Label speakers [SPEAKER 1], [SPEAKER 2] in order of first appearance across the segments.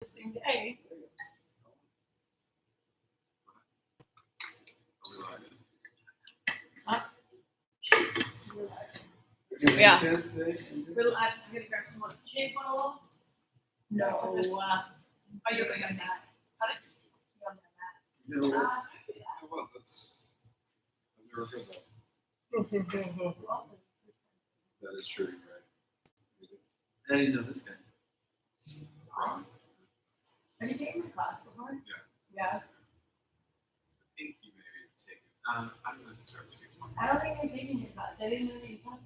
[SPEAKER 1] interesting day. Yeah. I'm gonna grab some more shade bottle. No. Oh, you're going on that.
[SPEAKER 2] No. Well, that's. I've never heard that. That is true, right? I didn't know this guy. Ron.
[SPEAKER 1] Have you taken my class before?
[SPEAKER 2] Yeah.
[SPEAKER 1] Yeah.
[SPEAKER 2] I think he may have taken. I'm going to start with you.
[SPEAKER 1] I don't think I've taken your class. I didn't know that you had it.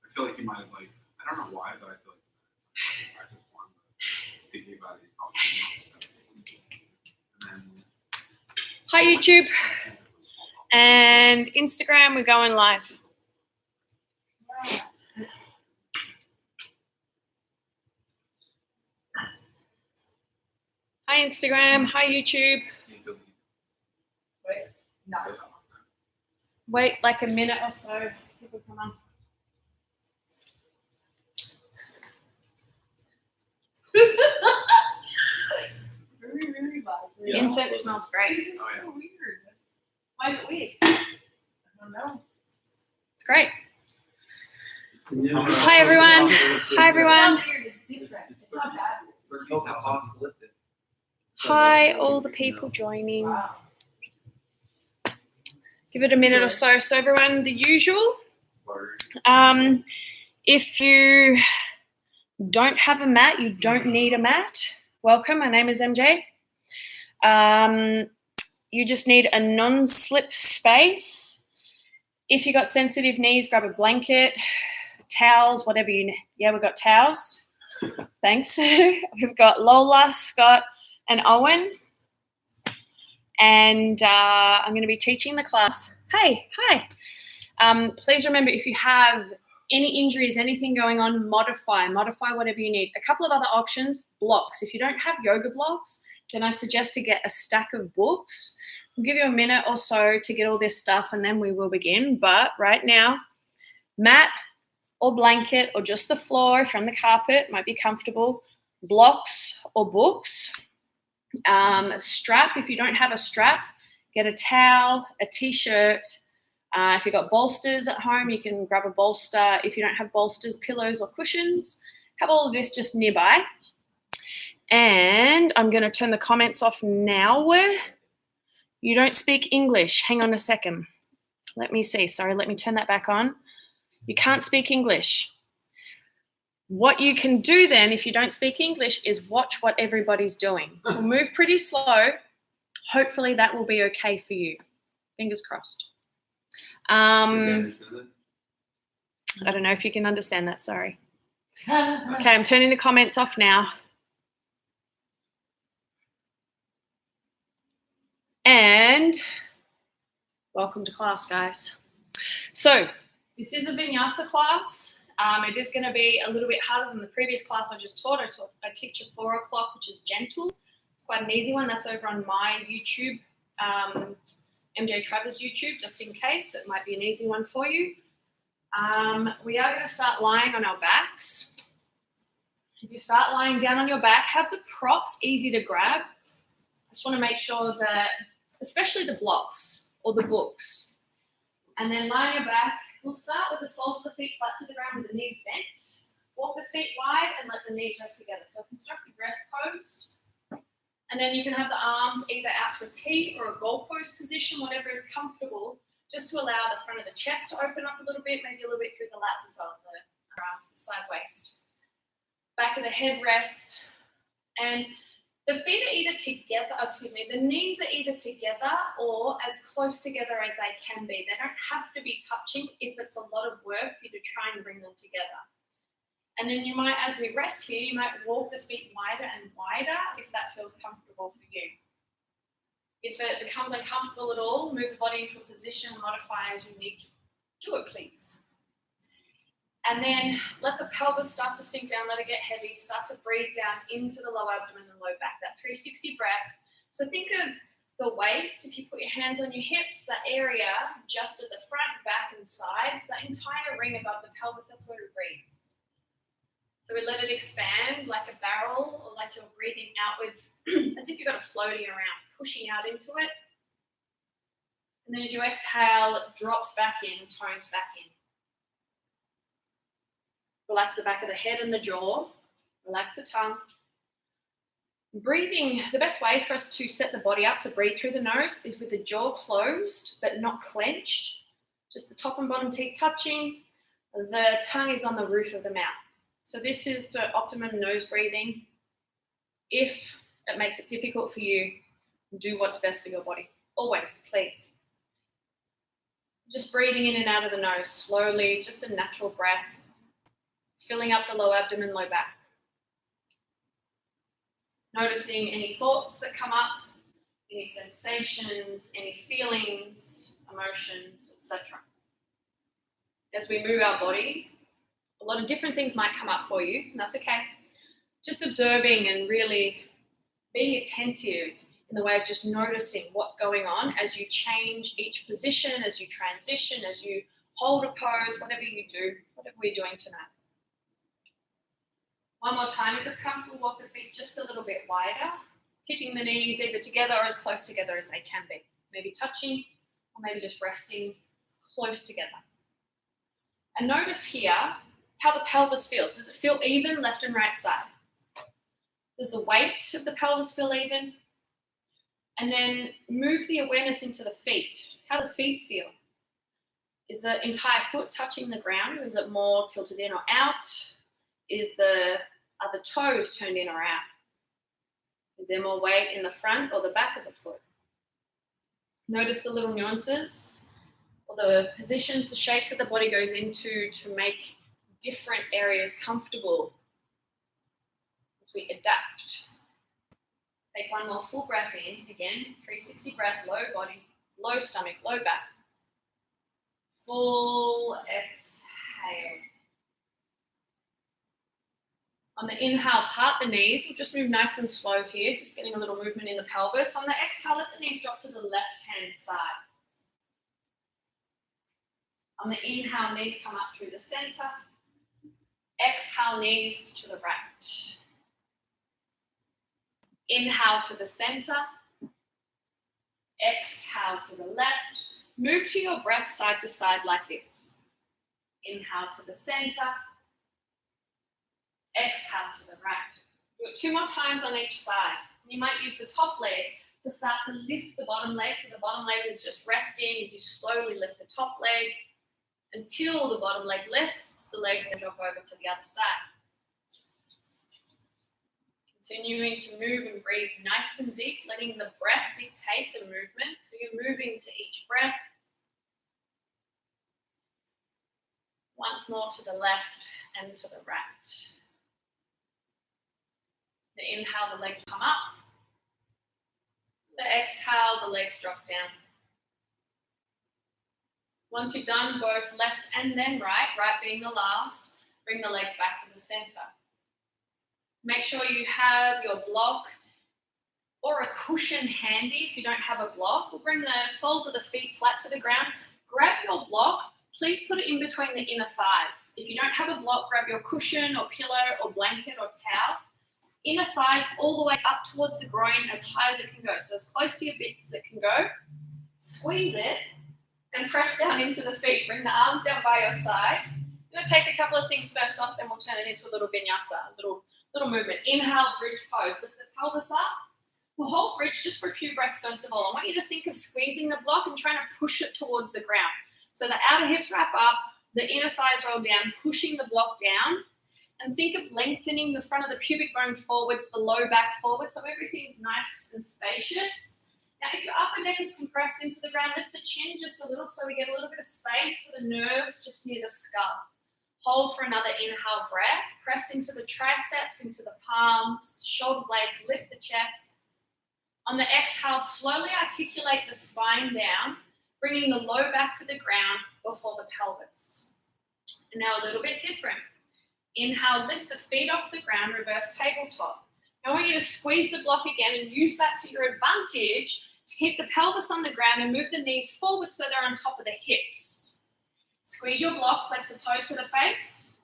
[SPEAKER 2] I feel like he might have, like, I don't know why, but I feel like I just one, but thinking about it, he probably and then.
[SPEAKER 3] Hi, YouTube and Instagram. We're going live. Hi, Instagram. Hi, YouTube.
[SPEAKER 1] Wait. No.
[SPEAKER 3] Wait like a minute or so. People come on.
[SPEAKER 1] Very, very bad.
[SPEAKER 3] The incense smells great.
[SPEAKER 1] This is so weird. Why is it weird? I don't know.
[SPEAKER 3] It's great. Hi, everyone. Hi, everyone.
[SPEAKER 1] It's not weird. It's different. It's not bad.
[SPEAKER 3] Hi, all the people joining.
[SPEAKER 1] Wow.
[SPEAKER 3] Give it a minute or so. So, everyone, the usual. If you don't have a mat, you don't need a mat. Welcome. My name is MJ. You just need a non-slip space. If you got sensitive knees, grab a blanket, towels, whatever you need. Yeah, we've got towels. Thanks. We've got Lola, Scott, and Owen. And I'm going to be teaching the class. Hey, hi. Please remember, if you have any injuries, anything going on, modify whatever you need. A couple of other options, blocks. If you don't have yoga blocks, then I suggest to get a stack of books. I'll give you a minute or so to get all this stuff and then we will begin. But right now, mat or blanket or just the floor if you're on the carpet, might be comfortable. Blocks or books. Strap, if you don't have a strap, get a towel, a t-shirt. If you've got bolsters at home, you can grab a bolster. If you don't have bolsters, pillows or cushions, have all of this just nearby. And I'm going to turn the comments off now. You don't speak English. Hang on a second. Let me see. Sorry, let me turn that back on. You can't speak English. What you can do then, if you don't speak English, is watch what everybody's doing. We'll move pretty slow. Hopefully that will be okay for you. Fingers crossed. I don't know if you can understand that, sorry. Okay, I'm turning the comments off now. And welcome to class, guys. So this is a Vinyasa class. It is going to be a little bit harder than the previous class I just taught. I teach at 4 o'clock, which is gentle. It's quite an easy one. That's over on my YouTube, MJ Travers YouTube, just in case. It might be an easy one for you. We are going to start lying on our backs. As you start lying down on your back, have the props easy to grab. I just want to make sure that, especially the blocks or the books. And then lie on your back. We'll start with the soles of the feet flat to the ground with the knees bent. Walk the feet wide and let the knees rest together. So constructive rest pose. And then you can have the arms either out to a T or a goal pose position, whatever is comfortable, just to allow the front of the chest to open up a little bit, maybe a little bit through the lats as well, the arms, the side waist. Back of the head rest. And the feet are either together, the knees are either together or as close together as they can be. They don't have to be touching if it's a lot of work for you to try and bring them together. And then you might, as we rest here, you might walk the feet wider and wider if that feels comfortable for you. If it becomes uncomfortable at all, move the body into a position, modify as you need to do it, please. And then let the pelvis start to sink down, let it get heavy, start to breathe down into the low abdomen and low back, that 360 breath. So think of the waist, if you put your hands on your hips, that area just at the front, back and sides, that entire ring above the pelvis, that's where we breathe. So we let it expand like a barrel, or like you're breathing outwards as if you've got a floating around, pushing out into it. And then as you exhale, it drops back in, tones back in. Relax the back of the head and the jaw. Relax the tongue. Breathing, the best way for us to set the body up to breathe through the nose is with the jaw closed but not clenched. Just the top and bottom teeth touching. The tongue is on the roof of the mouth. So this is for optimum nose breathing. If it makes it difficult for you, do what's best for your body. Always, please. Just breathing in and out of the nose slowly, just a natural breath. Filling up the low abdomen, low back. Noticing any thoughts that come up, any sensations, any feelings, emotions, etc. As we move our body, a lot of different things might come up for you, and that's okay. Just observing and really being attentive in the way of just noticing what's going on as you change each position, as you transition, as you hold a pose, whatever you do, whatever we're doing tonight. One more time, if it's comfortable, walk the feet just a little bit wider, keeping the knees either together or as close together as they can be. Maybe touching, or maybe just resting close together. And notice here how the pelvis feels. Does it feel even left and right side? Does the weight of the pelvis feel even? And then move the awareness into the feet. How do the feet feel? Is the entire foot touching the ground, or is it more tilted in or out? Are the toes turned in or out? Is there more weight in the front or the back of the foot? Notice the little nuances, or the positions, the shapes that the body goes into to make different areas comfortable as we adapt. Take one more full breath in, again, 360 breath, low body, low stomach, low back. Full exhale. On the inhale, part the knees. We'll just move nice and slow here, just getting a little movement in the pelvis. On the exhale, let the knees drop to the left-hand side. On the inhale, knees come up through the center. Exhale, knees to the right. Inhale to the center. Exhale to the left. Move to your breath side to side like this. Inhale to the center. Exhale to the right. Do it 2 more times on each side. You might use the top leg to start to lift the bottom leg. So the bottom leg is just resting as you slowly lift the top leg until the bottom leg lifts, the legs then drop over to the other side. Continuing to move and breathe nice and deep, letting the breath dictate the movement. So you're moving to each breath. Once more to the left and to the right. The inhale, the legs come up. The exhale, the legs drop down. Once you've done both left and then right, right being the last, bring the legs back to the center. Make sure you have your block or a cushion handy if you don't have a block. We'll bring the soles of the feet flat to the ground. Grab your block. Please put it in between the inner thighs. If you don't have a block, grab your cushion or pillow or blanket or towel. Inner thighs all the way up towards the groin as high as it can go. So as close to your bits as it can go. Squeeze it and press down into the feet. Bring the arms down by your side. I'm going to take a couple of things first off, then we'll turn it into a little vinyasa, a little movement. Inhale, bridge pose. Lift the pelvis up. We'll hold bridge just for a few breaths first of all. I want you to think of squeezing the block and trying to push it towards the ground. So the outer hips wrap up, the inner thighs roll down, pushing the block down. And think of lengthening the front of the pubic bone forwards, the low back forward, so everything's nice and spacious. Now, if your upper neck is compressed into the ground, lift the chin just a little so we get a little bit of space for the nerves just near the skull. Hold for another inhale breath. Press into the triceps, into the palms, shoulder blades, lift the chest. On the exhale, slowly articulate the spine down, bringing the low back to the ground before the pelvis. And now a little bit different. Inhale, lift the feet off the ground, reverse tabletop. I want you to squeeze the block again and use that to your advantage to keep the pelvis on the ground and move the knees forward so they're on top of the hips. Squeeze your block, flex the toes to the face.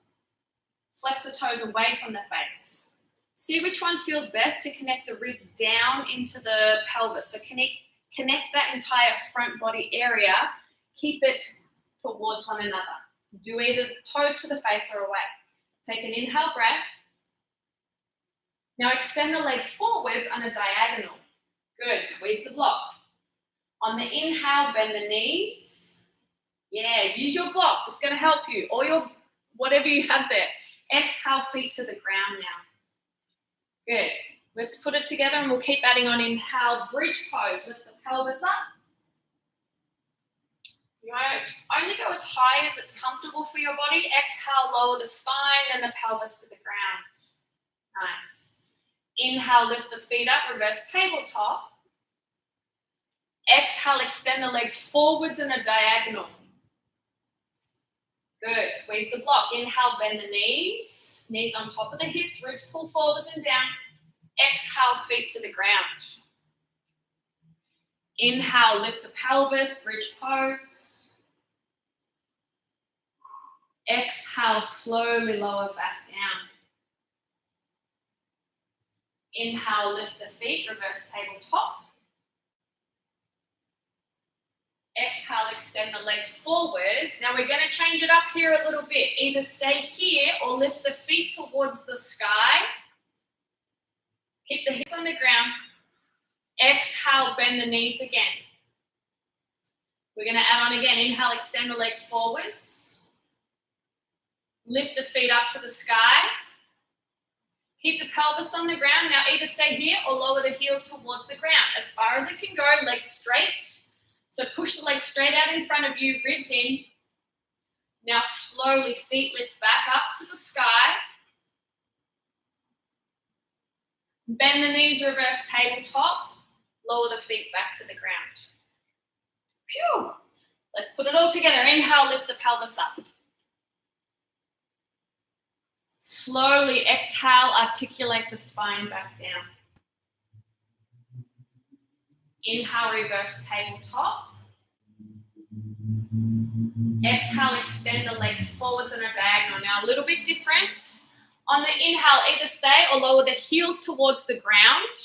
[SPEAKER 3] Flex the toes away from the face. See which one feels best to connect the ribs down into the pelvis. So connect that entire front body area. Keep it towards one another. Do either toes to the face or away. Take an inhale breath. Now extend the legs forwards on a diagonal. Good, squeeze the block. On the inhale, bend the knees. Yeah, use your block, it's gonna help you. Or your, whatever you have there. Exhale, feet to the ground now. Good, let's put it together and we'll keep adding on. Inhale, bridge pose, lift the pelvis up. You only go as high as it's comfortable for your body. Exhale, lower the spine and the pelvis to the ground. Nice. Inhale, lift the feet up, reverse tabletop. Exhale, extend the legs forwards in a diagonal. Good, squeeze the block. Inhale, bend the knees. Knees on top of the hips, ribs pull forwards and down. Exhale, feet to the ground. Inhale, lift the pelvis, bridge pose. Exhale, slowly lower back down. Inhale, lift the feet, reverse tabletop. Exhale, extend the legs forwards. Now we're going to change it up here a little bit. Either stay here or lift the feet towards the sky. Keep the hips on the ground. Exhale, bend the knees again. We're going to add on again. Inhale, extend the legs forwards. Lift the feet up to the sky. Keep the pelvis on the ground. Now either stay here or lower the heels towards the ground. As far as it can go, legs straight. So push the legs straight out in front of you, ribs in. Now slowly feet lift back up to the sky. Bend the knees, reverse tabletop. Lower the feet back to the ground. Phew. Let's put it all together. Inhale, lift the pelvis up. Slowly exhale, articulate the spine back down. Inhale, reverse tabletop. Exhale, extend the legs forwards in a diagonal. Now a little bit different. On the inhale, either stay or lower the heels towards the ground.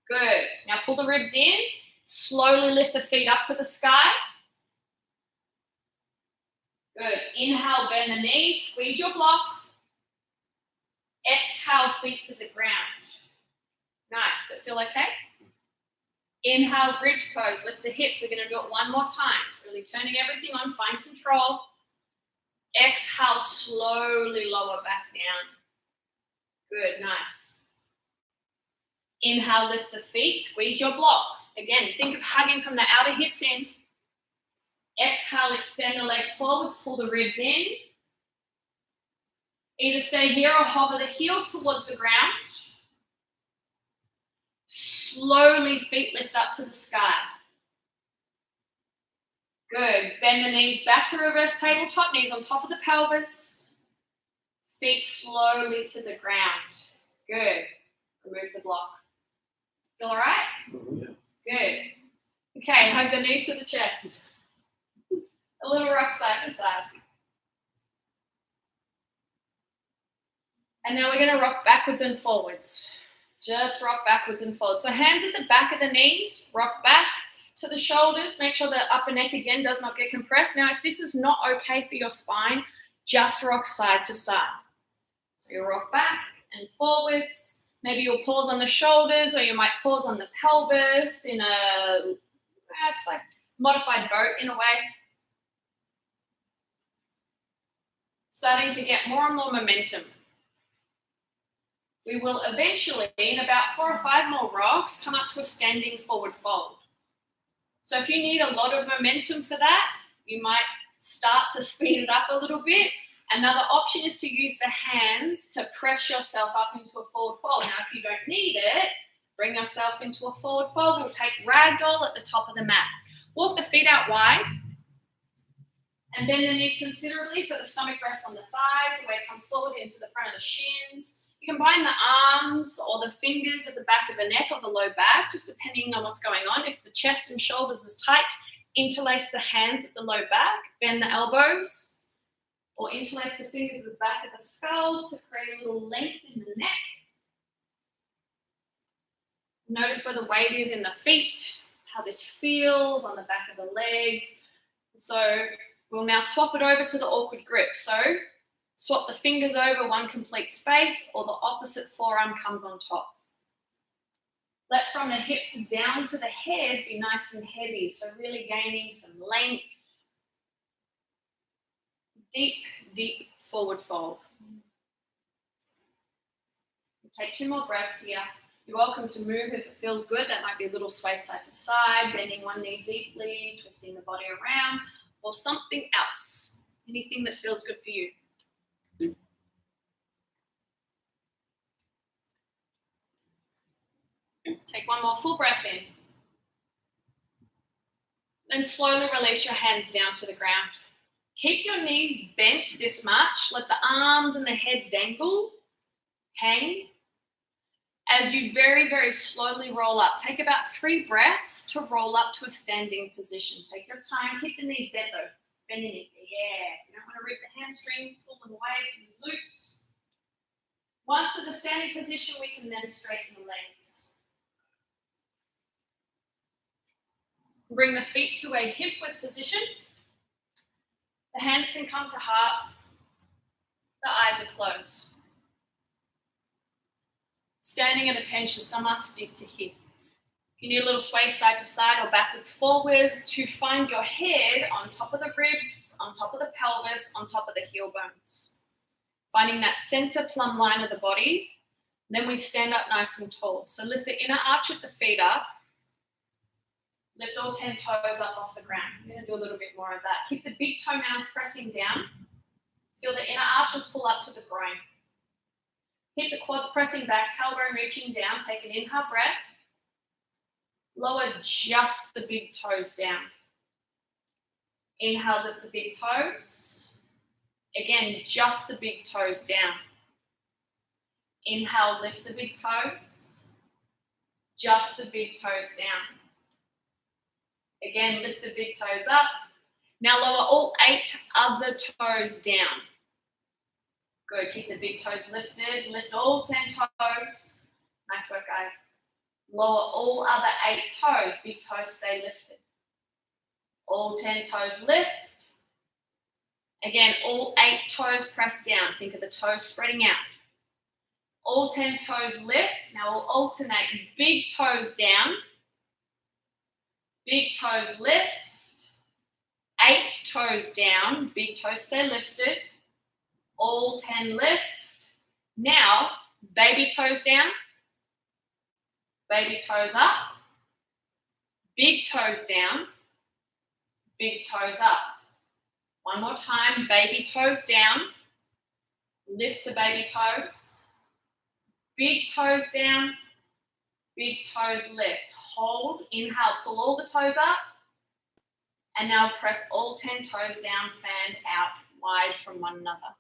[SPEAKER 3] Good. Now pull the ribs in. Slowly lift the feet up to the sky. Good. Inhale, bend the knees. Squeeze your block. Exhale, feet to the ground. Nice. Does it feel okay? Inhale, bridge pose. Lift the hips. We're going to do it one more time. Really turning everything on. Find control. Exhale, slowly lower back down. Good. Nice. Inhale, lift the feet. Squeeze your block. Again, think of hugging from the outer hips in. Exhale, extend the legs forwards. Pull the ribs in. Either stay here or hover the heels towards the ground. Slowly feet lift up to the sky. Good. Bend the knees back to reverse tabletop. Knees on top of the pelvis. Feet slowly to the ground. Good. Remove the block. Feel all right?
[SPEAKER 2] Yeah.
[SPEAKER 3] Good. Okay, hug the knees to the chest. A little rock side to side. And now we're going to rock backwards and forwards. Just rock backwards and forwards. So hands at the back of the knees, rock back to the shoulders. Make sure the upper neck again does not get compressed. Now, if this is not okay for your spine, just rock side to side. So you rock back and forwards. Maybe you'll pause on the shoulders, or you might pause on the pelvis in a, it's like modified boat in a way. Starting to get more and more momentum. We will eventually, in about 4 or 5 more rocks, come up to a standing forward fold. So if you need a lot of momentum for that, you might start to speed it up a little bit. Another option is to use the hands to press yourself up into a forward fold. Now, if you don't need it, bring yourself into a forward fold. We'll take ragdoll at the top of the mat. Walk the feet out wide and bend the knees considerably so the stomach rests on the thighs. The weight comes forward into the front of the shins. You can bind the arms or the fingers at the back of the neck or the low back, just depending on what's going on. If the chest and shoulders is tight, interlace the hands at the low back, bend the elbows. Or interlace the fingers at the back of the skull to create a little length in the neck. Notice where the weight is in the feet, how this feels on the back of the legs. So we'll now swap it over to the awkward grip. So swap the fingers over one complete space, or the opposite forearm comes on top. Let from the hips down to the head be nice and heavy, so really gaining some length. Deep, deep forward fold. Take 2 more breaths here. You're welcome to move if it feels good. That might be a little sway side to side, bending one knee deeply, twisting the body around, or something else. Anything that feels good for you. Take 1 more full breath in. Then slowly release your hands down to the ground. Keep your knees bent this much. Let the arms and the head dangle, hang. As you very, very slowly roll up, take about 3 breaths to roll up to a standing position. Take your time. Keep the knees bent though. Bend your knees. Yeah. You don't want to rip the hamstrings, pull them away from the glutes. Once in the standing position, we can then straighten the legs. Bring the feet to a hip width position. The hands can come to heart. The eyes are closed. Standing at attention, samasthiti to hip. If you need a little sway side to side or backwards forwards, to find your head on top of the ribs, on top of the pelvis, on top of the heel bones. Finding that center plumb line of the body. Then we stand up nice and tall. So lift the inner arch of the feet up. Lift all 10 toes up off the ground. I'm going to do a little bit more of that. Keep the big toe mounds pressing down. Feel the inner arches pull up to the groin. Keep the quads pressing back, tailbone reaching down. Take an inhale breath. Lower just the big toes down. Inhale, lift the big toes. Again, just the big toes down. Inhale, lift the big toes. Just the big toes down. Again, lift the big toes up. Now lower all 8 other toes down. Good, keep the big toes lifted. Lift all 10 toes. Nice work, guys. Lower all other 8 toes. Big toes stay lifted. All 10 toes lift. Again, all 8 toes press down. Think of the toes spreading out. All 10 toes lift. Now we'll alternate big toes down. Big toes lift, 8 toes down, big toes stay lifted, all 10 lift. Now, baby toes down, baby toes up, big toes down, big toes up. One more time, baby toes down, lift the baby toes, big toes down, big toes lift. Hold, inhale, pull all the toes up, and now press all 10 toes down, fanned out wide from one another.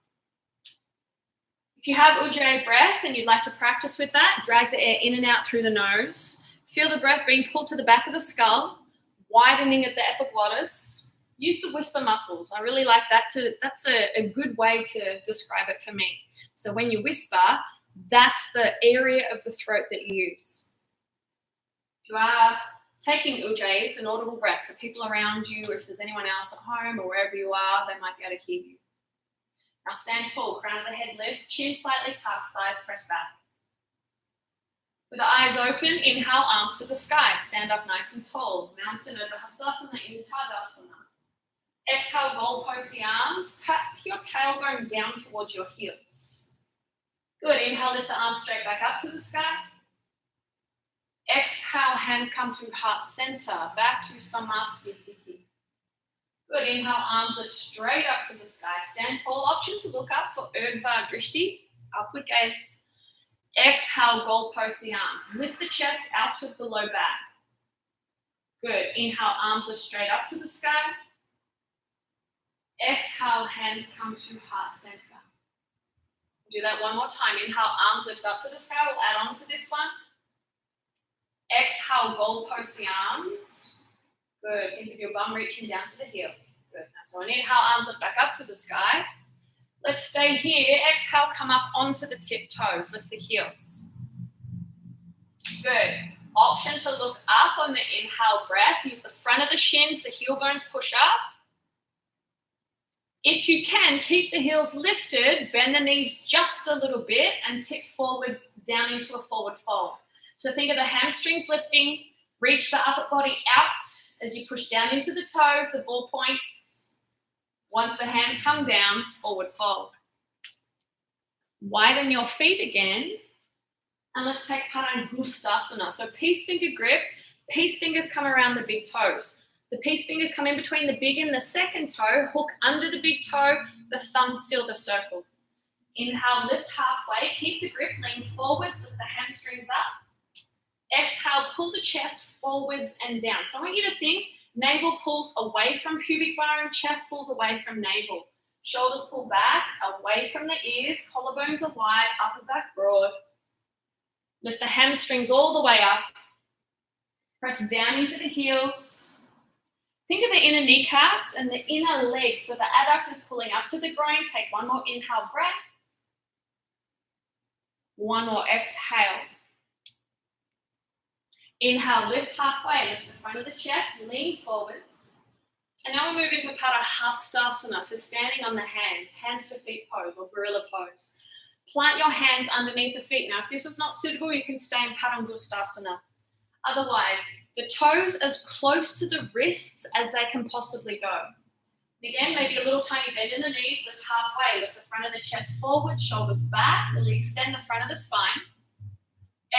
[SPEAKER 3] If you have Ujjayi breath and you'd like to practice with that, drag the air in and out through the nose. Feel the breath being pulled to the back of the skull, widening at the epiglottis. Use the whisper muscles. I really like that. That's a good way to describe it for me. So when you whisper, that's the area of the throat that you use. If you are taking Ujjayi, it's an audible breath, so people around you, if there's anyone else at home or wherever you are, they might be able to hear you. Now stand tall, crown of the head lifts, chin slightly tucks, thighs press back. With the eyes open, inhale, arms to the sky, stand up nice and tall. Mountain over Hastasana into Tadasana. Exhale, goal post the arms, tap your tailbone down towards your heels. Good, inhale, lift the arms straight back up to the sky. Exhale, hands come to heart center, back to samasthiti. Good, inhale, arms are straight up to the sky. Stand tall, option to look up for Urdhva Drishti, upward gaze. Exhale, goal post the arms. Lift the chest out of the low back. Good, inhale, arms are straight up to the sky. Exhale, hands come to heart center. Do that one more time. Inhale, arms lift up to the sky. We'll add on to this one. Exhale, goal post the arms. Good. Think of your bum reaching down to the heels. Good. Now, so inhale, arms lift back up to the sky. Let's stay here. Exhale, come up onto the tiptoes. Lift the heels. Good. Option to look up on the inhale breath. Use the front of the shins, the heel bones push up. If you can, keep the heels lifted, bend the knees just a little bit and tip forwards down into a forward fold. So think of the hamstrings lifting, reach the upper body out as you push down into the toes, the ball points. Once the hands come down, forward fold. Widen your feet again. And let's take Padangustasana. So peace finger grip, peace fingers come around the big toes. The peace fingers come in between the big and the second toe, hook under the big toe, the thumb seal the circle. Inhale, lift halfway, keep the grip, lean forwards, lift the hamstrings up. Exhale, pull the chest forwards and down. So I want you to think navel pulls away from pubic bone, chest pulls away from navel. Shoulders pull back, away from the ears, collarbones are wide, upper back broad. Lift the hamstrings all the way up. Press down into the heels. Think of the inner kneecaps and the inner legs. So the adductors pulling up to the groin. Take one more inhale breath. One more exhale. Inhale, lift halfway. Lift the front of the chest, lean forwards. And now we'll move into Padahastasana. So standing on the hands to feet pose or gorilla pose. Plant your hands underneath the feet. Now, if this is not suitable, you can stay in Padangustasana. Otherwise, the toes as close to the wrists as they can possibly go. Again, maybe a little tiny bend in the knees, lift halfway, lift the front of the chest forward, shoulders back, really extend the front of the spine.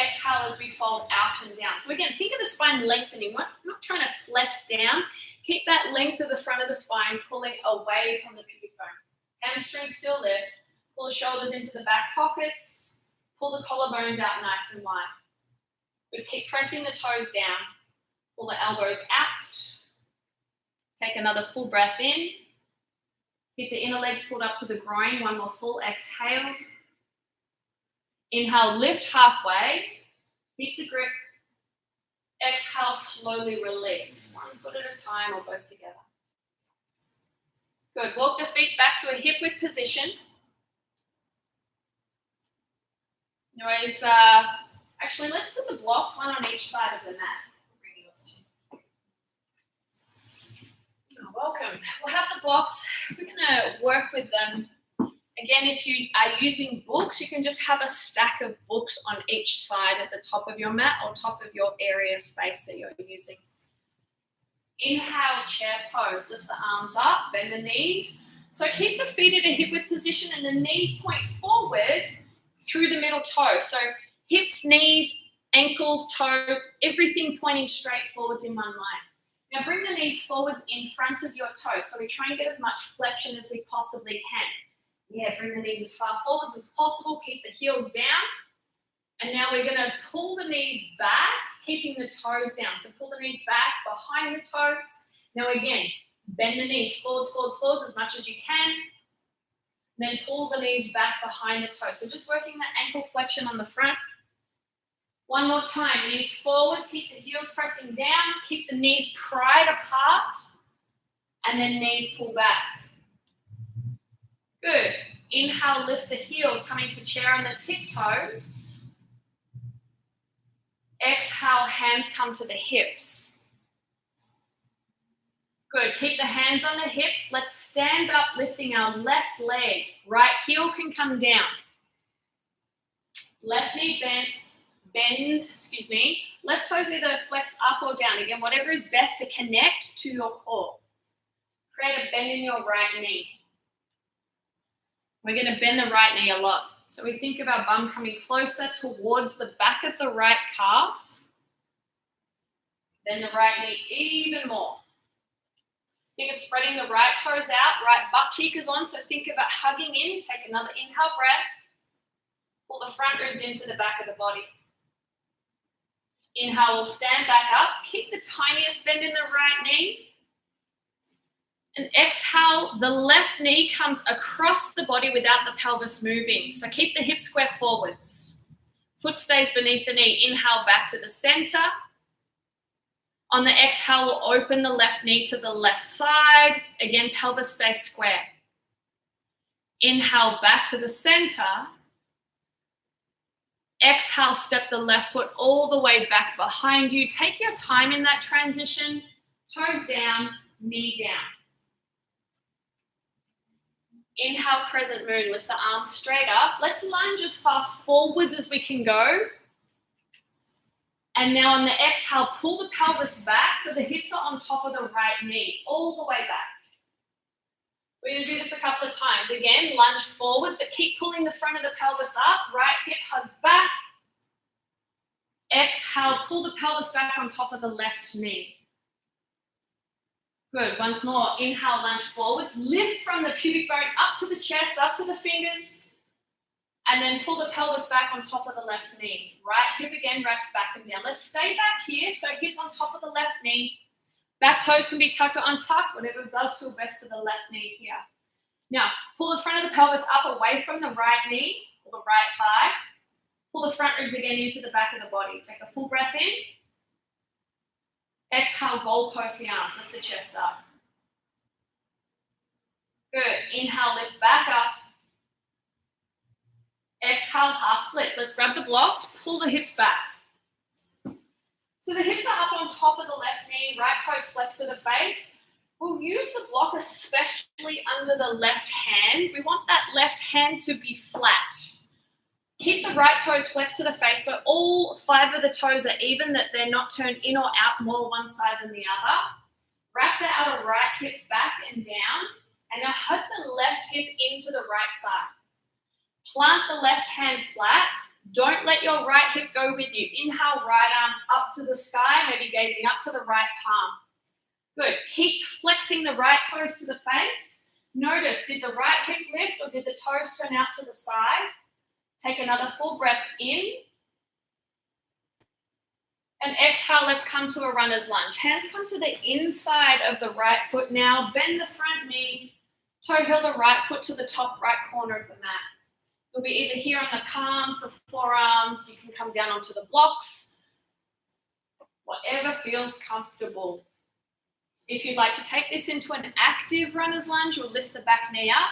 [SPEAKER 3] Exhale as we fold out and down. So again, think of the spine lengthening. We're not trying to flex down. Keep that length of the front of the spine pulling away from the pubic bone. Hamstrings still lift. Pull the shoulders into the back pockets. Pull the collarbones out nice and wide. But keep pressing the toes down. Pull the elbows out. Take another full breath in. Keep the inner legs pulled up to the groin. One more full exhale. Inhale, lift halfway. Keep the grip. Exhale, slowly release. One foot at a time or both together. Good. Walk the feet back to a hip width position. Anyways, actually, let's put the blocks one on each side of the mat. You're welcome. We'll have the blocks. We're going to work with them. Again, if you are using books, you can just have a stack of books on each side at the top of your mat or top of your area space that you're using. Inhale, chair pose. Lift the arms up, bend the knees. So keep the feet at a hip width position and the knees point forwards through the middle toe. So hips, knees, ankles, toes, everything pointing straight forwards in one line. Now bring the knees forwards in front of your toes. So we try and get as much flexion as we possibly can. Yeah, bring the knees as far forwards as possible. Keep the heels down. And now we're going to pull the knees back, keeping the toes down. So pull the knees back behind the toes. Now again, bend the knees forwards, forwards, forwards as much as you can. Then pull the knees back behind the toes. So just working that ankle flexion on the front. One more time, knees forwards, keep the heels pressing down, keep the knees pried apart, and then knees pull back. Good. Inhale, lift the heels, coming to chair on the tiptoes. Exhale, hands come to the hips. Good. Keep the hands on the hips. Let's stand up, lifting our left leg. Right heel can come down. Left knee bends. Left toes either flex up or down. Again, whatever is best to connect to your core. Create a bend in your right knee. We're going to bend the right knee a lot. So we think of our bum coming closer towards the back of the right calf. Bend the right knee even more. Think of spreading the right toes out, right butt cheek is on. So think about hugging in. Take another inhale breath. Pull the front ribs into the back of the body. Inhale, we'll stand back up. Keep the tiniest bend in the right knee. And exhale, the left knee comes across the body without the pelvis moving. So keep the hips square forwards. Foot stays beneath the knee. Inhale back to the center. On the exhale, we'll open the left knee to the left side. Again, pelvis stays square. Inhale back to the center. Exhale, step the left foot all the way back behind you. Take your time in that transition. Toes down, knee down. Inhale, crescent moon, lift the arms straight up. Let's lunge as far forwards as we can go. And now on the exhale, pull the pelvis back so the hips are on top of the right knee, all the way back. We're going to do this a couple of times. Again, lunge forwards, but keep pulling the front of the pelvis up. Right hip hugs back. Exhale, pull the pelvis back on top of the left knee. Good. Once more. Inhale, lunge forwards. Lift from the pubic bone up to the chest, up to the fingers. And then pull the pelvis back on top of the left knee. Right hip again rests back and down. Let's stay back here. So hip on top of the left knee. Back toes can be tucked or untucked, whatever does feel best for the left knee here. Now, pull the front of the pelvis up away from the right knee or the right thigh. Pull the front ribs again into the back of the body. Take a full breath in. Exhale, goalpost the arms, lift the chest up. Good. Inhale, lift back up. Exhale, half split. Let's grab the blocks, pull the hips back. So the hips are up on top of the left knee, right toes flex to the face. We'll use the block especially under the left hand. We want that left hand to be flat. Keep the right toes flexed to the face so all 5 of the toes are even, that they're not turned in or out more one side than the other. Wrap the outer right hip back and down, and now hug the left hip into the right side. Plant the left hand flat. Don't let your right hip go with you. Inhale, right arm up to the sky, maybe gazing up to the right palm. Good. Keep flexing the right toes to the face. Notice, did the right hip lift or did the toes turn out to the side? Take another full breath in. And exhale, let's come to a runner's lunge. Hands come to the inside of the right foot now. Bend the front knee. Toe heel the right foot to the top right corner of the mat. You'll be either here on the palms, the forearms. You can come down onto the blocks. Whatever feels comfortable. If you'd like to take this into an active runner's lunge, you'll lift the back knee up.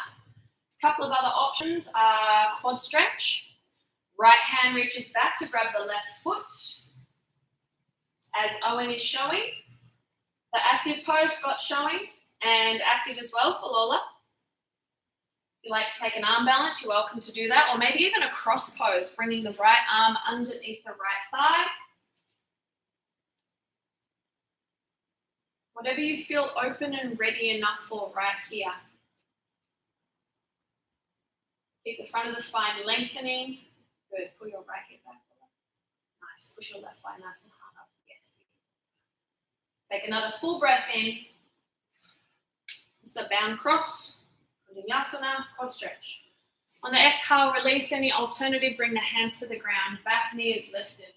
[SPEAKER 3] A couple of other options are quad stretch. Right hand reaches back to grab the left foot, as Owen is showing. The active pose, Scott's showing, and active as well for Lola. If you like to take an arm balance, you're welcome to do that, or maybe even a cross pose, bringing the right arm underneath the right thigh. Whatever you feel open and ready enough for right here. Keep the front of the spine lengthening. Good. Pull your right hip back. Nice. Push your left thigh nice and hard up. Yes. Take another full breath in. This is a bound cross. Vinyasa, quad stretch. On the exhale, release any alternative. Bring the hands to the ground. Back knee is lifted.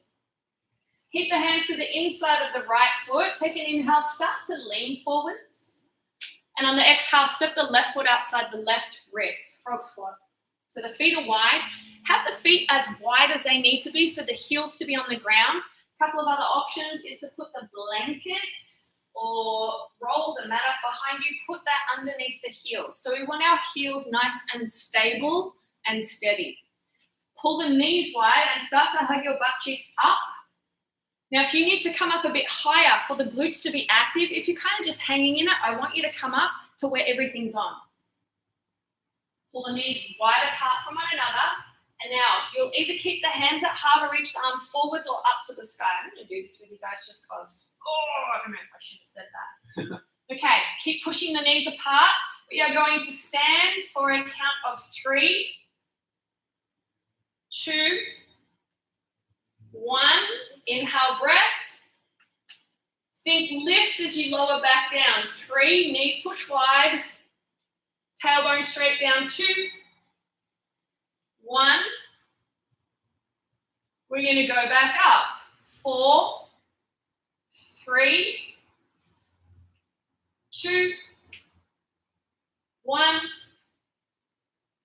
[SPEAKER 3] Keep the hands to the inside of the right foot. Take an inhale. Start to lean forwards. And on the exhale, step the left foot outside the left wrist. Frog squat. So the feet are wide. Have the feet as wide as they need to be for the heels to be on the ground. A couple of other options is to put the blanket or roll the mat up behind you. Put that underneath the heels. So we want our heels nice and stable and steady. Pull the knees wide and start to hug your butt cheeks up. Now, if you need to come up a bit higher for the glutes to be active, if you're kind of just hanging in it, I want you to come up to where everything's on. Pull the knees wide apart from one another. And now you'll either keep the hands up hard or reach the arms forwards or up to the sky. I'm going to do this with you guys just because, I don't know if I should have said that. Okay, keep pushing the knees apart. We are going to stand for a count of 3, 2, 1. Inhale, breath. Think lift as you lower back down. 3, knees push wide. Tailbone straight down. 2, 1. We're going to go back up. 4, 3, 2, 1.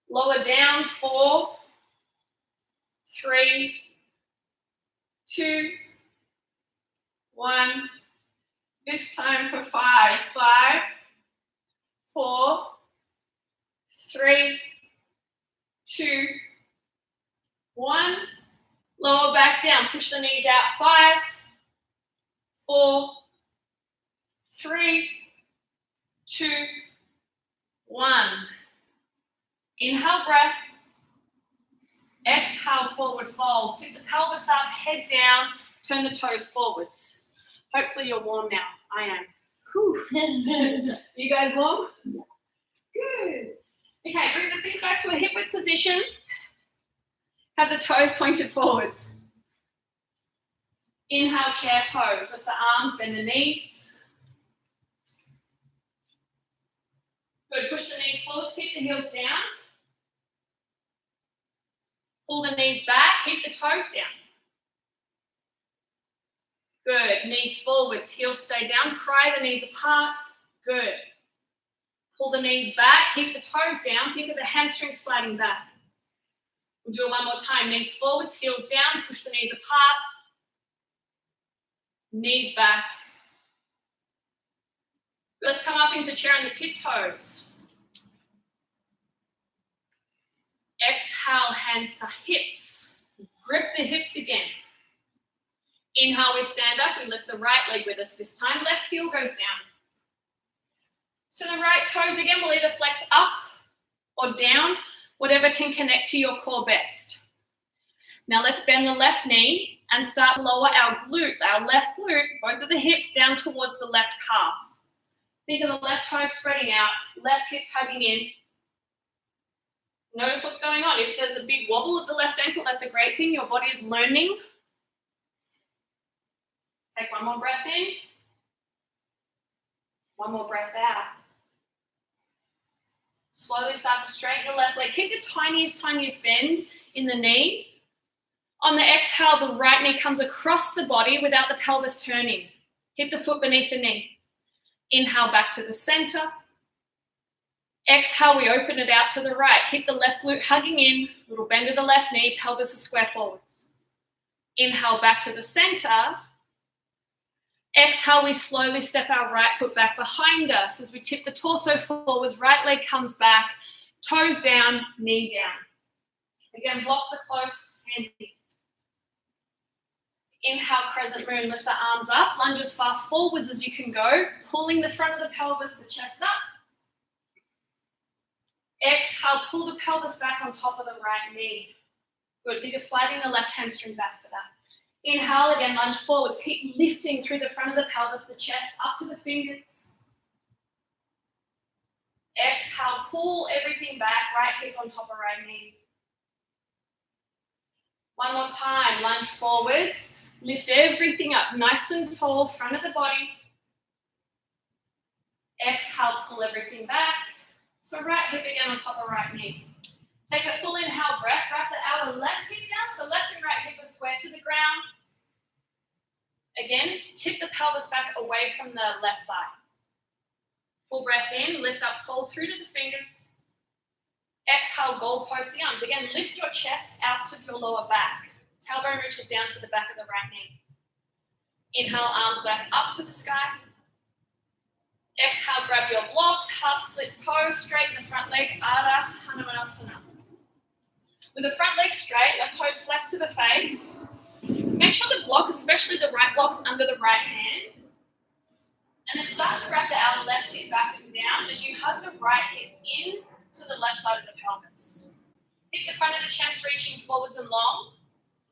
[SPEAKER 3] Lower down. 4, 3, 2, 1. This time for 5. 5, 4, 3, 2, 1. Lower back down. Push the knees out. 5, 4, 3, 2, 1. Inhale, breath. Exhale, forward fold. Tip the pelvis up, head down, turn the toes forwards. Hopefully you're warm now. I am. Whew. You guys warm? Yeah. Good. Okay, bring the feet back to a hip width position. Have the toes pointed forwards. Inhale, chair pose. Lift the arms, bend the knees. Good. Push the knees forwards, keep the heels down. Pull the knees back, keep the toes down. Good. Knees forwards, heels stay down. Pry the knees apart. Good. Pull the knees back, keep the toes down. Think of the hamstrings sliding back. We'll do it one more time. Knees forwards, heels down. Push the knees apart. Knees back. Let's come up into chair on the tiptoes. Exhale, hands to hips. Grip the hips again. Inhale, we stand up. We lift the right leg with us this time. Left heel goes down. So the right toes again will either flex up or down, whatever can connect to your core best. Now let's bend the left knee and start to lower our glute, our left glute, both of the hips down towards the left calf. Think of the left toe spreading out, left hips hugging in. Notice what's going on. If there's a big wobble of the left ankle, that's a great thing. Your body is learning. Take one more breath in. One more breath out. Slowly start to straighten the left leg. Keep the tiniest bend in the knee. On the exhale, the right knee comes across the body without the pelvis turning. Keep the foot beneath the knee. Inhale back to the center. Exhale, we open it out to the right. Keep the left glute hugging in, little bend of the left knee, pelvis is square forwards. Inhale back to the center. Exhale, we slowly step our right foot back behind us as we tip the torso forwards, right leg comes back, toes down, knee down. Again, blocks are close, handy. Inhale, crescent moon, lift the arms up, lunge as far forwards as you can go, pulling the front of the pelvis, the chest up. Exhale, pull the pelvis back on top of the right knee. Good, think of sliding the left hamstring back for that. Inhale again, lunge forwards. Keep lifting through the front of the pelvis, the chest, up to the fingers. Exhale, pull everything back, right hip on top of right knee. One more time, lunge forwards. Lift everything up, nice and tall, front of the body. Exhale, pull everything back. So right hip again on top of right knee. Take a full inhale breath, wrap the outer left hip down, so left and right hip are square to the ground. Again, tip the pelvis back away from the left thigh. Full breath in, lift up tall through to the fingers. Exhale, goalpost the arms. Again, lift your chest out to your lower back. Tailbone reaches down to the back of the right knee. Inhale, arms back up to the sky. Exhale, grab your blocks, half splits pose, straighten the front leg, Ardha Hanumanasana. With the front leg straight, left toes flex to the face. Make sure the block, especially the right block's under the right hand. And then start to wrap the outer left hip back and down as you hug the right hip in to the left side of the pelvis. Keep the front of the chest reaching forwards and long.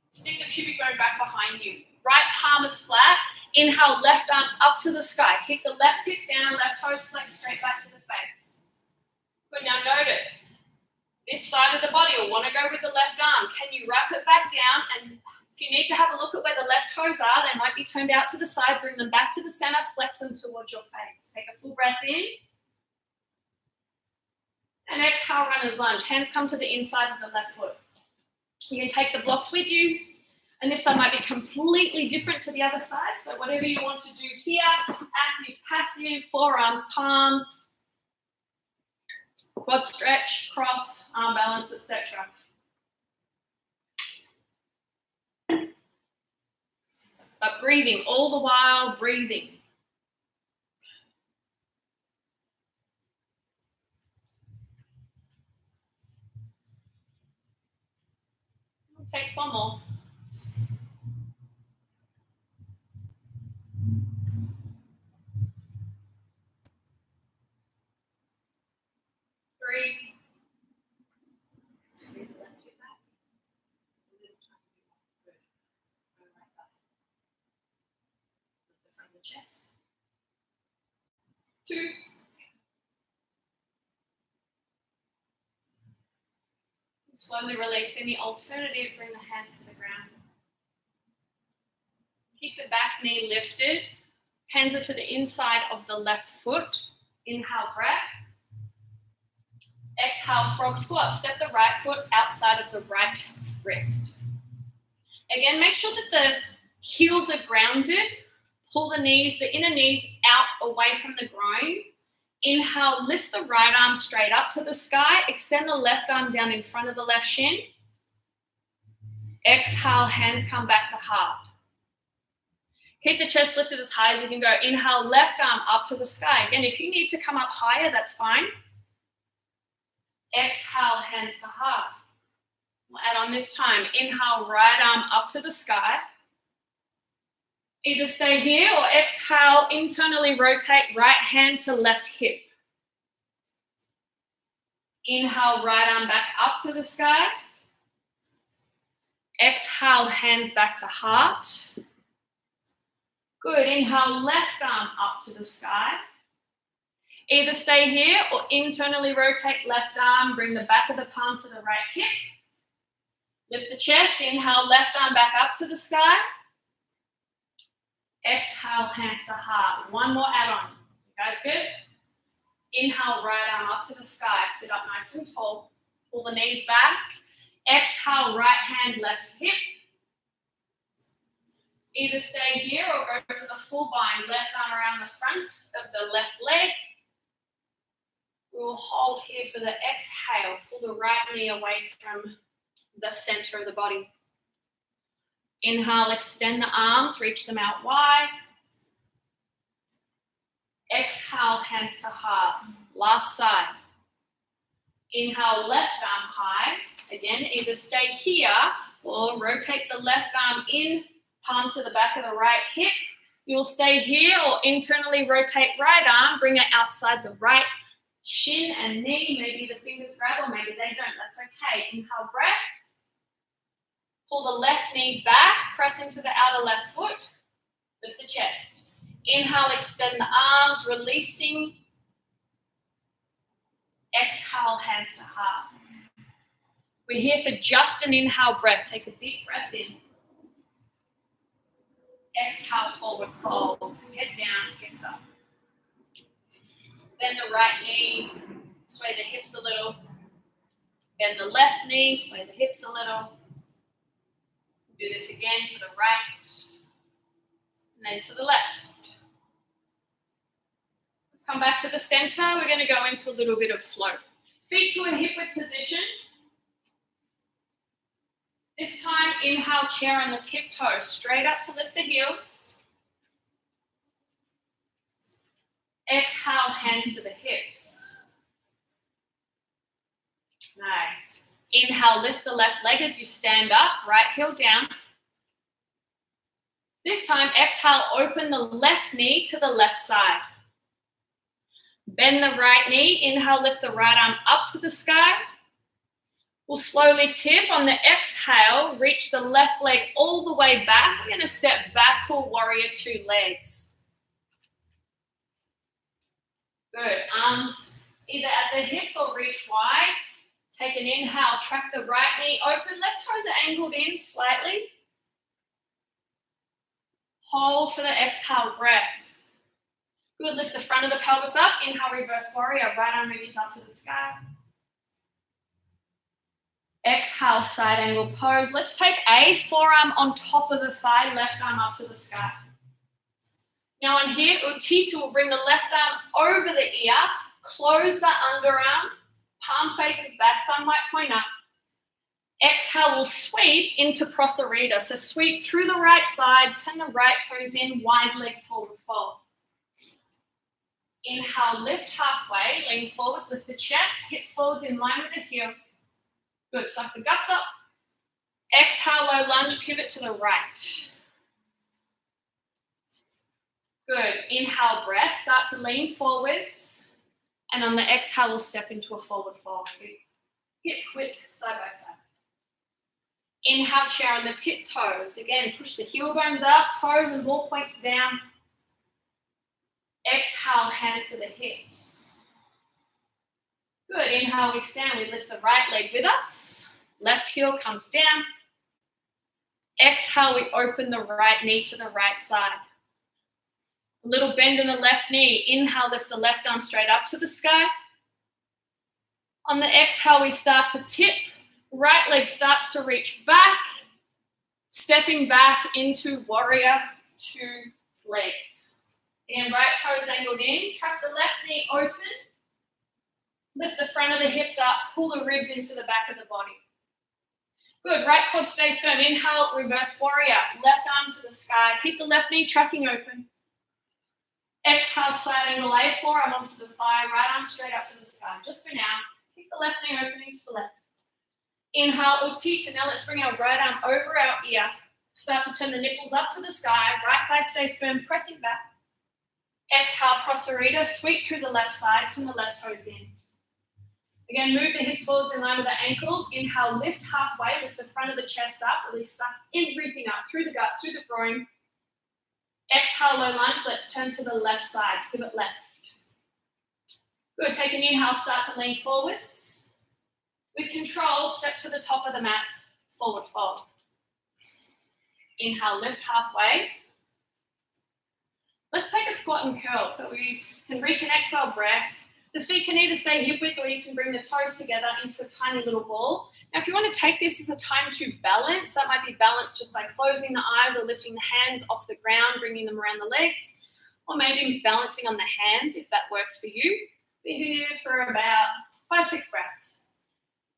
[SPEAKER 3] Stick the pubic bone back behind you. Right palm is flat. Inhale, left arm up to the sky. Keep the left hip down, left toes flex straight back to the face. Good, now notice, this side of the body will want to go with the left arm. Can you wrap it back down? And if you need to have a look at where the left toes are, they might be turned out to the side. Bring them back to the center, flex them towards your face. Take a full breath in. And exhale, runner's lunge. Hands come to the inside of the left foot. You can take the blocks with you. And this side might be completely different to the other side. So whatever you want to do here, active, passive, forearms, palms, quad stretch, cross, arm balance, etc. But breathing, all the while breathing. We'll take 4 more. 3. Squeeze the left hip back. A little tiny bit. Good. Go right back. Lift the front of the chest. 2. Slowly release any alternative, bring the hands to the ground. Keep the back knee lifted. Hands are to the inside of the left foot. Inhale, breath. Exhale, frog squat. Step the right foot outside of the right wrist. Again, make sure that the heels are grounded. Pull the knees, the inner knees out away from the groin. Inhale, lift the right arm straight up to the sky. Extend the left arm down in front of the left shin. Exhale, hands come back to heart. Keep the chest lifted as high as you can go. Inhale, left arm up to the sky. Again, if you need to come up higher, that's fine. Exhale, hands to heart. We'll add on this time. Inhale, right arm up to the sky. Either stay here or exhale, internally rotate right hand to left hip. Inhale, right arm back up to the sky. Exhale, hands back to heart. Good. Inhale, left arm up to the sky. Either stay here or internally rotate left arm, bring the back of the palm to the right hip. Lift the chest, inhale, left arm back up to the sky. Exhale, hands to heart. 1 more add-on. You guys good? Inhale, right arm up to the sky. Sit up nice and tall. Pull the knees back. Exhale, right hand, left hip. Either stay here or go for the full bind. Left arm around the front of the left leg. We will hold here for the exhale. Pull the right knee away from the center of the body. Inhale, extend the arms, reach them out wide. Exhale, hands to heart. Last side. Inhale, left arm high. Again, either stay here or rotate the left arm in, palm to the back of the right hip. You'll stay here or internally rotate right arm, bring it outside the right shin and knee. Maybe the fingers grab or maybe they don't. That's okay. Inhale, breath. Pull the left knee back, press into the outer left foot. Lift the chest. Inhale, extend the arms, releasing. Exhale, hands to heart. We're here for just an inhale breath. Take a deep breath in. Exhale, forward fold. Head down, hips up. Bend the right knee, sway the hips a little. Bend the left knee, sway the hips a little. Do this again to the right, and then to the left. Let's come back to the center. We're going to go into a little bit of flow. Feet to a hip width position. This time, inhale, chair on the tiptoe, straight up to lift the heels. Exhale, hands to the hips. Nice. Inhale, lift the left leg as you stand up, right heel down. This time, exhale, open the left knee to the left side. Bend the right knee, inhale, lift the right arm up to the sky. We'll slowly tip. On the exhale, reach the left leg all the way back. We're going to step back to a warrior 2 legs. Good. Arms either at the hips or reach wide. Take an inhale, track the right knee open. Left toes are angled in slightly. Hold for the exhale breath. Good. Lift the front of the pelvis up. Inhale, reverse warrior. Right arm reaches up to the sky. Exhale, side angle pose. Let's take a forearm on top of the thigh, left arm up to the sky. Now on here, Utthita will bring the left arm over the ear, close the underarm, palm faces back, thumb might point up. Exhale, we'll sweep into Prasarita. So sweep through the right side, turn the right toes in, wide leg forward fold. Inhale, lift halfway, lean forwards, lift the chest, hips forwards in line with the heels. Good, suck the guts up. Exhale, low lunge, pivot to the right. Good. Inhale, breath. Start to lean forwards. And on the exhale, we'll step into a forward fold. Hip width, side by side. Inhale, chair on the tiptoes. Again, push the heel bones up, toes and ball points down. Exhale, hands to the hips. Good. Inhale, we stand. We lift the right leg with us. Left heel comes down. Exhale, we open the right knee to the right side. A little bend in the left knee. Inhale, lift the left arm straight up to the sky. On the exhale, we start to tip. Right leg starts to reach back. Stepping back into warrior two legs. Again, right toes angled in. Trap the left knee open. Lift the front of the hips up. Pull the ribs into the back of the body. Good. Right quad stays firm. Inhale, reverse warrior. Left arm to the sky. Keep the left knee tracking open. Exhale, side angle A, forearm onto the thigh, right arm straight up to the sky. Just for now, keep the left knee opening to the left. Inhale, Utthita. Now let's bring our right arm over our ear. Start to turn the nipples up to the sky. Right thigh stays firm, pressing back. Exhale, Prasarita. Sweep through the left side, turn the left toes in. Again, move the hips forwards in line with the ankles. Inhale, lift halfway, lift the front of the chest up. Really suck everything up through the gut, through the groin. Exhale, low lunge. Let's turn to the left side. Pivot left. Good. Take an inhale. Start to lean forwards. With control, step to the top of the mat. Forward fold. Inhale, lift halfway. Let's take a squat and curl so we can reconnect to our breath. The feet can either stay hip width or you can bring the toes together into a tiny little ball. Now, if you want to take this as a time to balance, that might be balance just by closing the eyes or lifting the hands off the ground, bringing them around the legs, or maybe balancing on the hands if that works for you. Be here for about 5-6 breaths.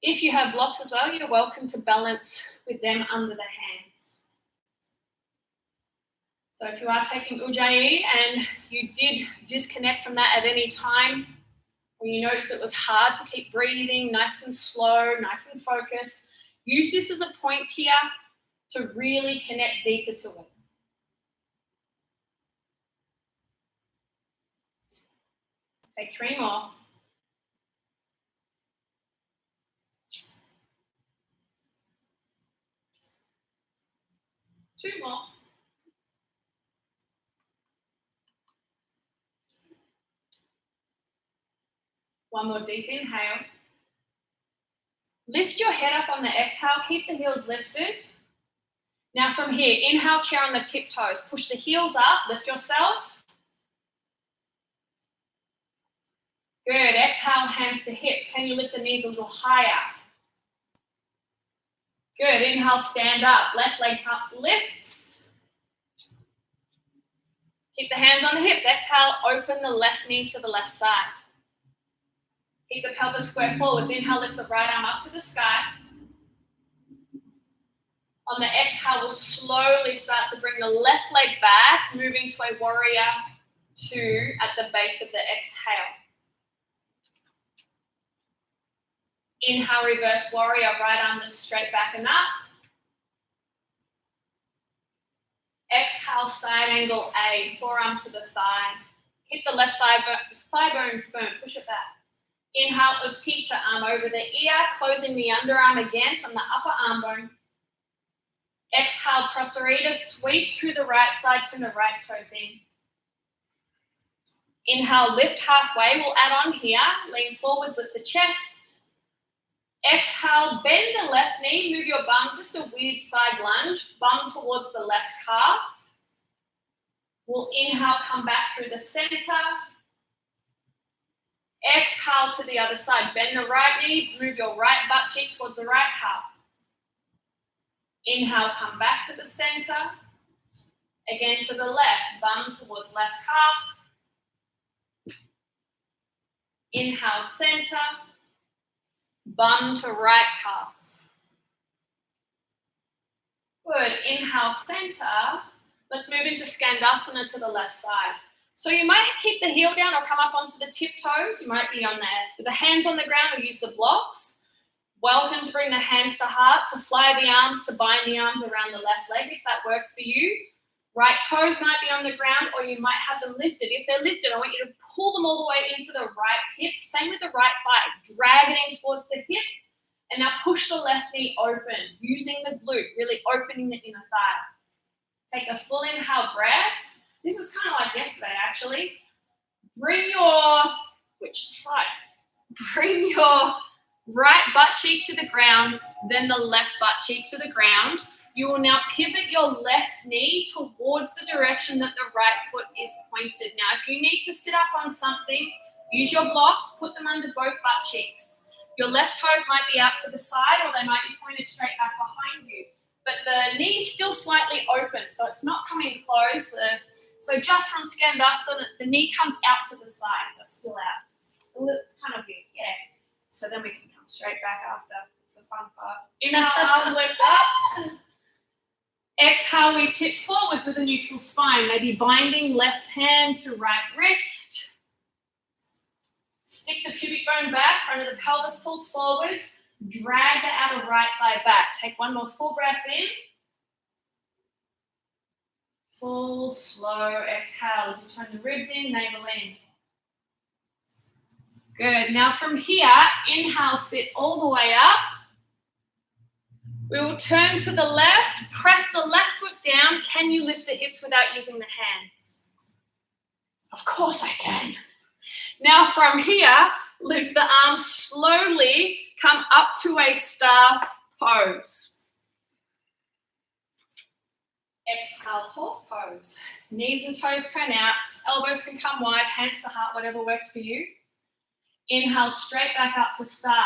[SPEAKER 3] If you have blocks as well, you're welcome to balance with them under the hands. So if you are taking Ujjayi and you did disconnect from that at any time, or you notice it was hard to keep breathing nice and slow, nice and focused, use this as a point here to really connect deeper to it. Take 3 more. Two more. One more deep inhale. Lift your head up on the exhale. Keep the heels lifted. Now from here, inhale, chair on the tiptoes. Push the heels up. Lift yourself. Good. Exhale, hands to hips. Can you lift the knees a little higher? Good. Inhale, stand up. Left leg up, lifts. Keep the hands on the hips. Exhale, open the left knee to the left side. Keep the pelvis square forwards. Inhale, lift the right arm up to the sky. On the exhale, we'll slowly start to bring the left leg back, moving to a warrior two at the base of the exhale. Inhale, reverse warrior, right arm lifts straight back and up. Exhale, side angle A, forearm to the thigh. Keep the left thigh bone firm, push it back. Inhale, Utthita, arm over the ear, closing the underarm again from the upper arm bone. Exhale, Prasarita, sweep through the right side, turn the right toes in. Inhale, lift halfway. We'll add on here. Lean forwards, lift the chest. Exhale, bend the left knee, move your bum, just a weird side lunge, bum towards the left calf. We'll inhale, come back through the center. Exhale to the other side. Bend the right knee, move your right butt cheek towards the right calf. Inhale, come back to the center. Again to the left, bum towards left calf. Inhale, center. Bum to right calf. Good. Inhale, center. Let's move into Skandasana to the left side. So you might keep the heel down or come up onto the tiptoes. You might be on there with the hands on the ground or use the blocks. Welcome to bring the hands to heart, to fly the arms, to bind the arms around the left leg if that works for you. Right toes might be on the ground or you might have them lifted. If they're lifted, I want you to pull them all the way into the right hip. Same with the right thigh. Drag it in towards the hip. And now push the left knee open, using the glute, really opening the inner thigh. Take a full inhale breath. This is kind of like yesterday, actually. Bring your, which side? Bring your right butt cheek to the ground, then the left butt cheek to the ground. You will now pivot your left knee towards the direction that the right foot is pointed. Now, if you need to sit up on something, use your blocks, put them under both butt cheeks. Your left toes might be out to the side or they might be pointed straight back behind you. But the knee's still slightly open, so it's not coming close. So just from Skandasana, the knee comes out to the side, so it's still out. It's kind of weird, yeah. So then we can come straight back after. It's the fun part. Inhale, arms lift up. Exhale, we tip forwards with a neutral spine, maybe binding left hand to right wrist. Stick the pubic bone back, front of the pelvis pulls forwards. Drag the outer right thigh back. Take one more full breath in. Full, slow exhale as you turn the ribs in, navel in. Good. Now from here, inhale, sit all the way up. We will turn to the left, press the left foot down. Can you lift the hips without using the hands? Of course I can. Now from here, lift the arms slowly, come up to a star pose. Exhale, horse pose. Knees and toes turn out, elbows can come wide, hands to heart, whatever works for you. Inhale, straight back up to star.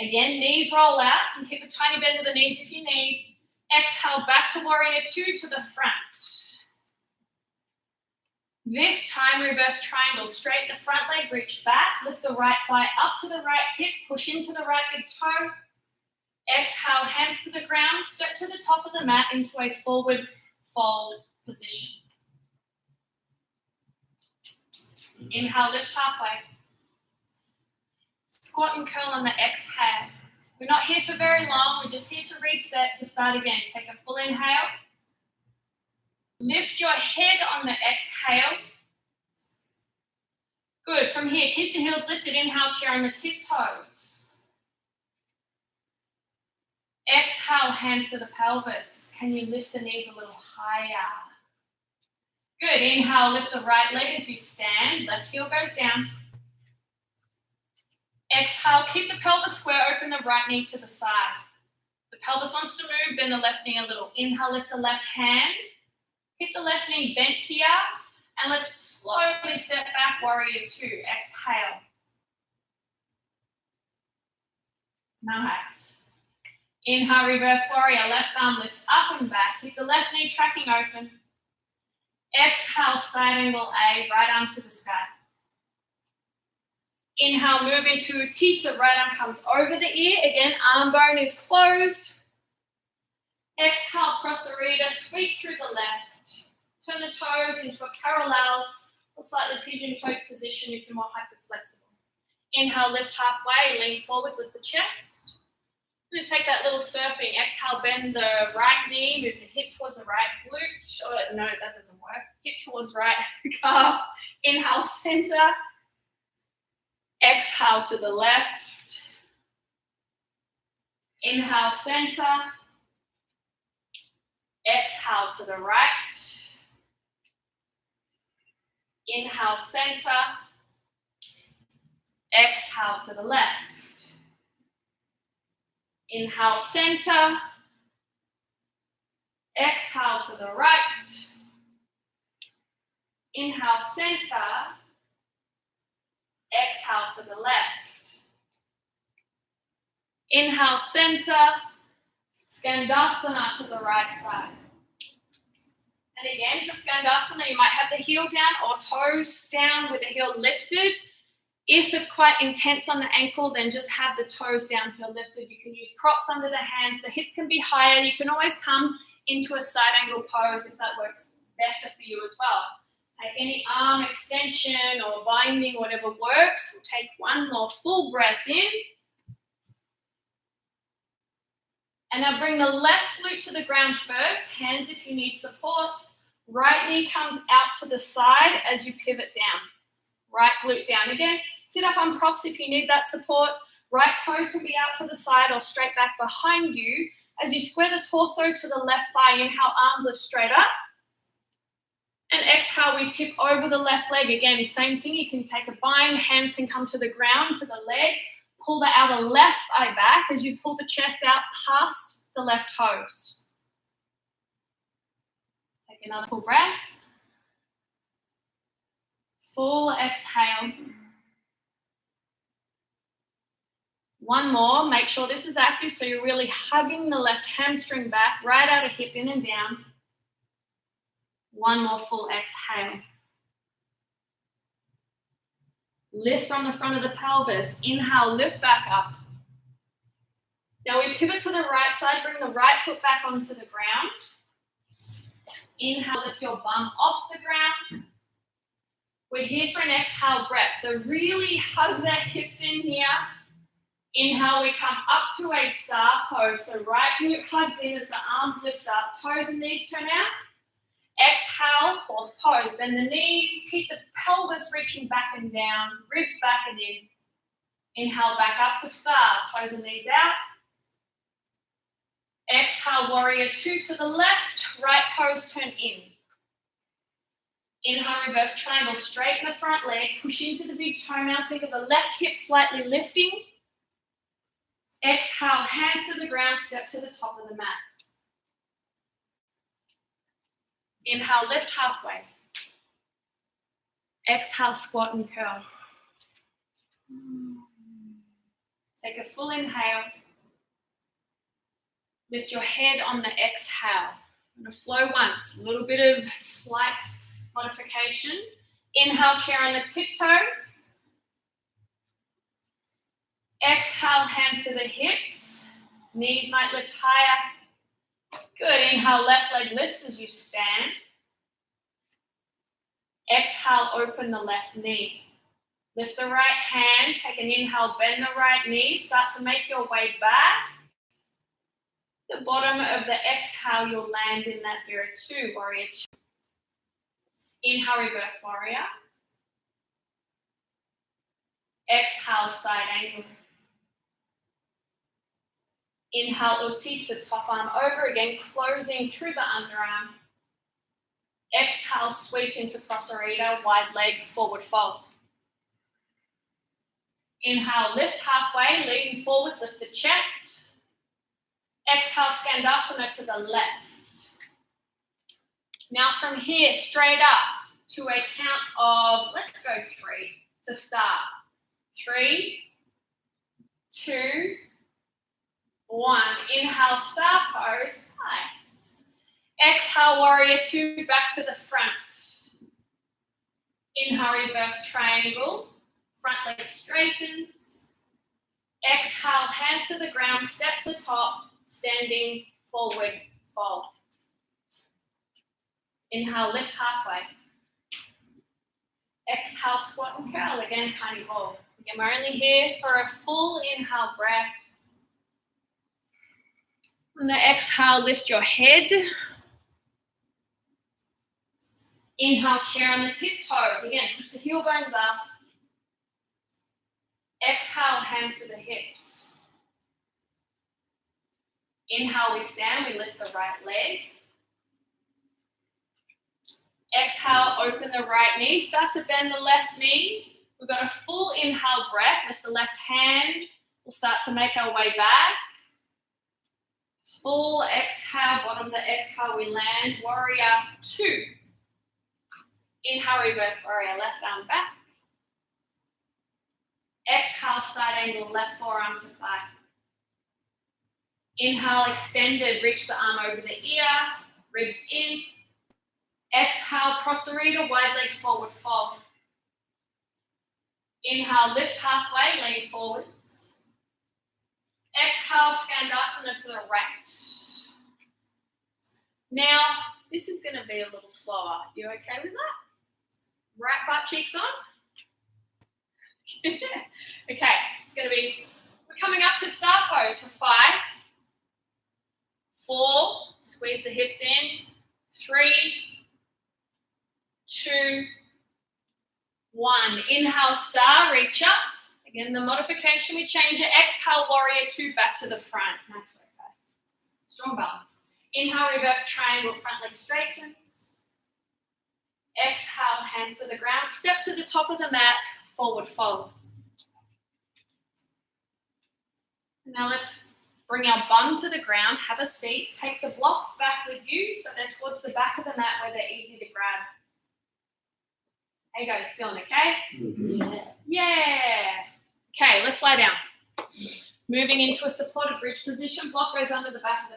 [SPEAKER 3] Again, knees roll out. You can keep a tiny bend of the knees if you need. Exhale, back to warrior two to the front. This time, reverse triangle. Straight the front leg, reach back. Lift the right thigh up to the right hip. Push into the right big toe. Exhale, hands to the ground. Step to the top of the mat into a forward fold position. Inhale, lift halfway. Squat and curl on the exhale. We're not here for very long. We're just here to reset, to start again. Take a full inhale. Lift your head on the exhale. Good. From here, keep the heels lifted. Inhale, chair on the tiptoes. Exhale, hands to the pelvis. Can you lift the knees a little higher? Good. Inhale, lift the right leg as you stand. Left heel goes down. Exhale, keep the pelvis square, open the right knee to the side. The pelvis wants to move, bend the left knee a little. Inhale, lift the left hand. Keep the left knee bent here. And let's slowly step back, warrior two. Exhale. Nice. Inhale, reverse warrior. Left arm lifts up and back. Keep the left knee tracking open. Exhale, side angle A, right arm to the sky. Inhale, move into Utthita, right arm comes over the ear. Again, arm bone is closed. Exhale, Prasarita, sweep through the left. Turn the toes into a parallel or slightly pigeon-toed position if you're more hyperflexible. Inhale, lift halfway, lean forwards, lift the chest. I'm going to take that little surfing. Exhale, bend the right knee, move the hip towards the right glute. Oh, no, that doesn't work. Hip towards right calf. Inhale, center. Exhale to the left. Inhale, center. Exhale to the right. Inhale, center. Exhale to the left. Inhale, center. Exhale to the right. Inhale, center. Exhale to the left. Inhale, center. Skandasana to the right side. And again, for Skandasana, you might have the heel down or toes down with the heel lifted. If it's quite intense on the ankle, then just have the toes down, heel lifted. You can use props under the hands. The hips can be higher. You can always come into a side angle pose if that works better for you as well. Take any arm extension or binding, whatever works. We'll take one more full breath in. And now bring the left glute to the ground first, hands if you need support. Right knee comes out to the side as you pivot down. Right glute down again. Sit up on props if you need that support. Right toes can be out to the side or straight back behind you. As you square the torso to the left thigh, inhale, arms lift straight up. And exhale, we tip over the left leg. Again, same thing. You can take a bind. Hands can come to the ground, to the leg. Pull the outer left thigh back as you pull the chest out past the left toes. Take another full breath. Full exhale. One more. Make sure this is active so you're really hugging the left hamstring back, right out of hip in and down. One more full exhale. Lift from the front of the pelvis. Inhale, lift back up. Now we pivot to the right side, bring the right foot back onto the ground. Inhale, lift your bum off the ground. We're here for an exhale breath. So really hug the hips in here. Inhale, we come up to a star pose. So right glute hugs in as the arms lift up, toes and knees turn out. Exhale, horse pose. Bend the knees, keep the pelvis reaching back and down, ribs back and in. Inhale, back up to star, toes and knees out. Exhale, warrior two to the left, right toes turn in. Inhale, reverse triangle, straighten the front leg, push into the big toe now, think of the left hip slightly lifting. Exhale, hands to the ground, step to the top of the mat. Inhale, lift halfway. Exhale, squat and curl. Take a full inhale. Lift your head on the exhale. I'm going to flow once, a little bit of slight modification. Inhale, chair on the tiptoes. Exhale, hands to the hips. Knees might lift higher. Good. Inhale, left leg lifts as you stand. Exhale, open the left knee. Lift the right hand. Take an inhale, bend the right knee. Start to make your way back. The bottom of the exhale, you'll land in that Vira-2, warrior two. Inhale, reverse warrior. Exhale, side angle. Inhale, Utthita, top arm over again, closing through the underarm. Exhale, sweep into Prasarita, wide leg, forward fold. Inhale, lift halfway, leaning forwards, lift the chest. Exhale, Skandasana to the left. Now from here, straight up to a count of, let's go 3 to start. 3, 2, 1. Inhale, star pose. Nice. Exhale, warrior two, back to the front. Inhale, reverse triangle. Front leg straightens. Exhale, hands to the ground, step to the top, standing forward fold. Inhale, lift halfway. Exhale, squat and curl. Again, tiny hold. Again, we're only here for a full inhale breath. On the exhale, lift your head. Inhale, chair on the tiptoes. Again, push the heel bones up. Exhale, hands to the hips. Inhale, we stand, we lift the right leg. Exhale, open the right knee. Start to bend the left knee. We've got a full inhale breath. Lift the left hand. We'll start to make our way back. Full exhale, bottom of the exhale, we land, warrior two. Inhale, reverse warrior, left arm back. Exhale, side angle, left forearm to thigh. Inhale, extended, reach the arm over the ear, ribs in. Exhale, Prasarita, wide leg forward fold. Inhale, lift halfway, lean forwards. Exhale, Skandasana to the right. Now, this is going to be a little slower. You okay with that? Right butt cheeks on? Okay, it's going to be, we're coming up to start pose for 5, 4, squeeze the hips in. 3, 2, 1. Inhale, star, reach up. Again, the modification, we change it. Exhale, warrior 2, back to the front. Nice work, guys. Strong balance. Inhale, reverse triangle, front leg straightens. Exhale, hands to the ground. Step to the top of the mat, forward fold. Now let's bring our bum to the ground, have a seat, take the blocks back with you so they're towards the back of the mat where they're easy to grab. How you guys feeling, okay? Yeah. Okay, let's lie down. Moving into a supported bridge position. Block goes under the back of the